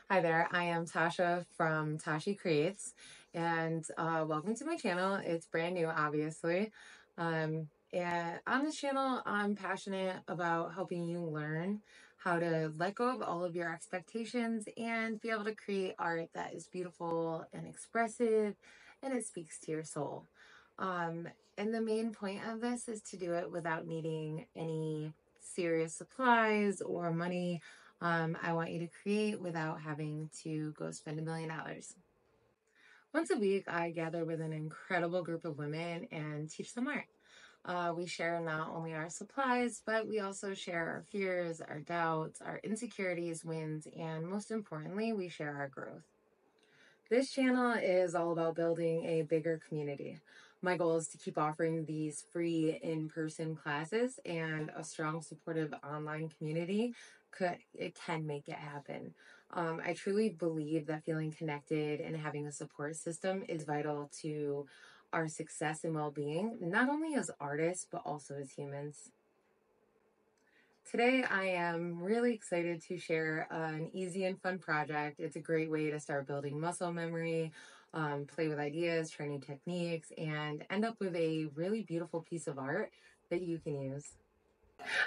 Hi there, I am Tasha from Taschi Creates, and welcome to my channel. It's brand new, obviously. And on this channel, I'm passionate about helping you learn how to let go of all of your expectations and be able to create art that is beautiful and expressive, and it speaks to your soul. Um, and the main point of this is to do it without needing any serious supplies or money. I want you to create without having to go spend $1 million. Once a week, I gather with an incredible group of women and teach them art. We share not only our supplies, but we also share our fears, our doubts, our insecurities, wins, and most importantly, we share our growth. This channel is all about building a bigger community. My goal is to keep offering these free in-person classes, and a strong, supportive online community can make it happen. I truly believe that feeling connected and having a support system is vital to our success and well-being, not only as artists, but also as humans. Today, I am really excited to share an easy and fun project. It's a great way to start building muscle memory, play with ideas, try new techniques, and end up with a really beautiful piece of art that you can use.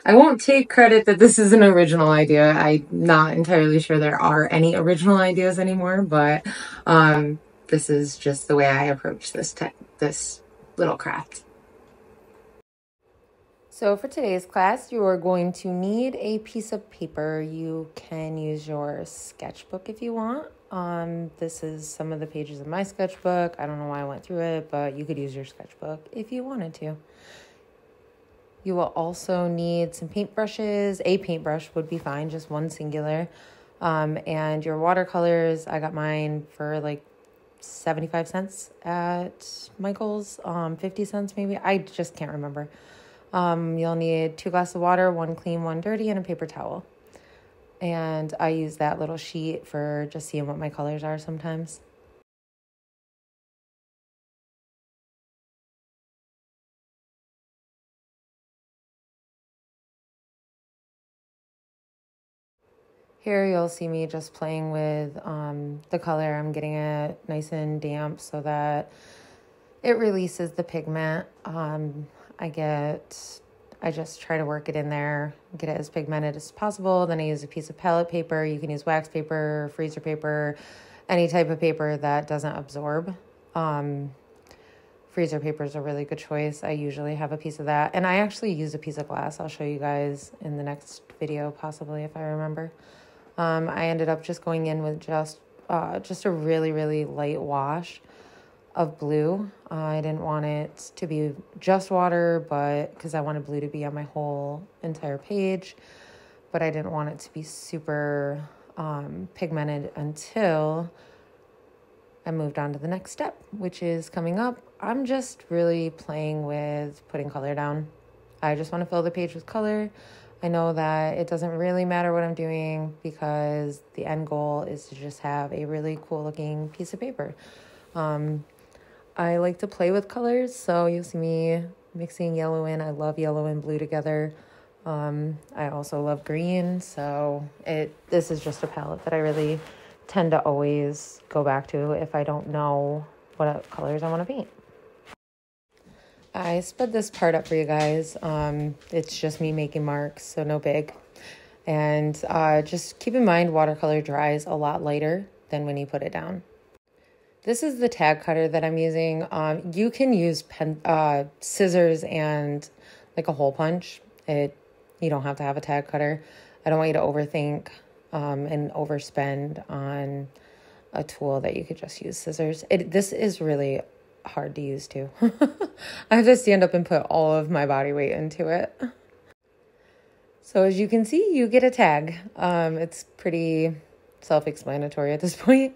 I won't take credit that this is an original idea. I'm not entirely sure there are any original ideas anymore, but this is just the way I approach this little craft. So for today's class, you are going to need a piece of paper. You can use your sketchbook if you want. This is some of the pages of my sketchbook. I don't know why I went through it, but you could use your sketchbook if you wanted to. You will also need some paintbrushes. A paintbrush would be fine, just one singular. And your watercolors, I got mine for like 75 cents at Michael's, 50 cents maybe. I just can't remember. You'll need 2 glasses of water, 1 clean, 1 dirty, and a paper towel. And I use that little sheet for just seeing what my colors are sometimes. Here you'll see me just playing with the color. I'm getting it nice and damp so that it releases the pigment. I just try to work it in there, get it as pigmented as possible. Then I use a piece of palette paper. You can use wax paper, freezer paper, any type of paper that doesn't absorb. Freezer paper is a really good choice. I usually have a piece of that. And I actually use a piece of glass. I'll show you guys in the next video, possibly, if I remember. I ended up just going in with just a really, really light wash of blue. I didn't want it to be just water, but because I wanted blue to be on my whole entire page, but I didn't want it to be super pigmented until I moved on to the next step, which is coming up. I'm just really playing with putting color down. I just want to fill the page with color. I know that it doesn't really matter what I'm doing because the end goal is to just have a really cool looking piece of paper. I like to play with colors, so you'll see me mixing yellow in. I love yellow and blue together. I also love green, so this is just a palette that I really tend to always go back to if I don't know what colors I want to paint. I sped this part up for you guys. It's just me making marks, so no big. And just keep in mind watercolor dries a lot lighter than when you put it down. This is the tag cutter that I'm using. You can use scissors and like a hole punch. You don't have to have a tag cutter. I don't want you to overthink and overspend on a tool that you could just use scissors. This is really hard to use too. I have to stand up and put all of my body weight into it. So as you can see, you get a tag. It's pretty self-explanatory at this point.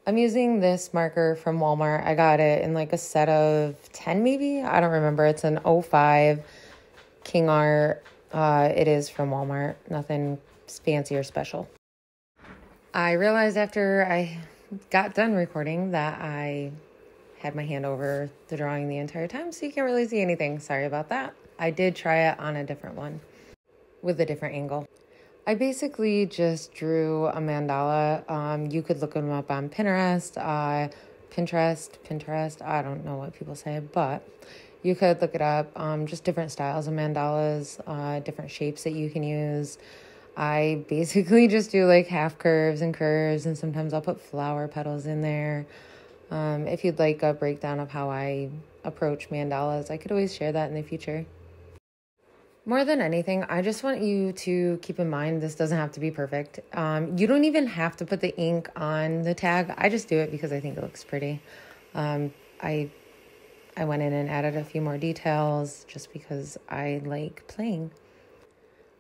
I'm using this marker from Walmart. I got it in like a set of 10 maybe. I don't remember. It's an 05 King Art. It is from Walmart. Nothing fancy or special. I realized after I got done recording that I had my hand over the drawing the entire time, so you can't really see anything. Sorry about that. I did try it on a different one with a different angle. I basically just drew a mandala. You could look them up on Pinterest, Pinterest. I don't know what people say, but you could look it up. Just different styles of mandalas, different shapes that you can use. I basically just do like half curves, and sometimes I'll put flower petals in there. If you'd like a breakdown of how I approach mandalas, I could always share that in the future. More than anything, I just want you to keep in mind this doesn't have to be perfect. You don't even have to put the ink on the tag. I just do it because I think it looks pretty. I went in and added a few more details just because I like playing.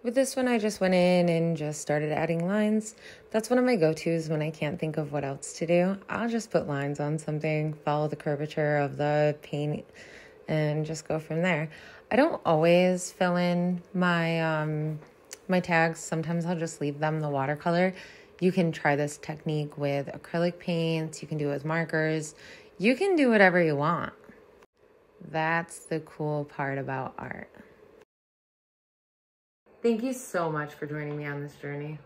With this one, I just went in and just started adding lines. That's one of my go-tos when I can't think of what else to do. I'll just put lines on something, follow the curvature of the paint, and just go from there. I don't always fill in my my tags. Sometimes I'll just leave them the watercolor. You can try this technique with acrylic paints. You can do it with markers. You can do whatever you want. That's the cool part about art. Thank you so much for joining me on this journey.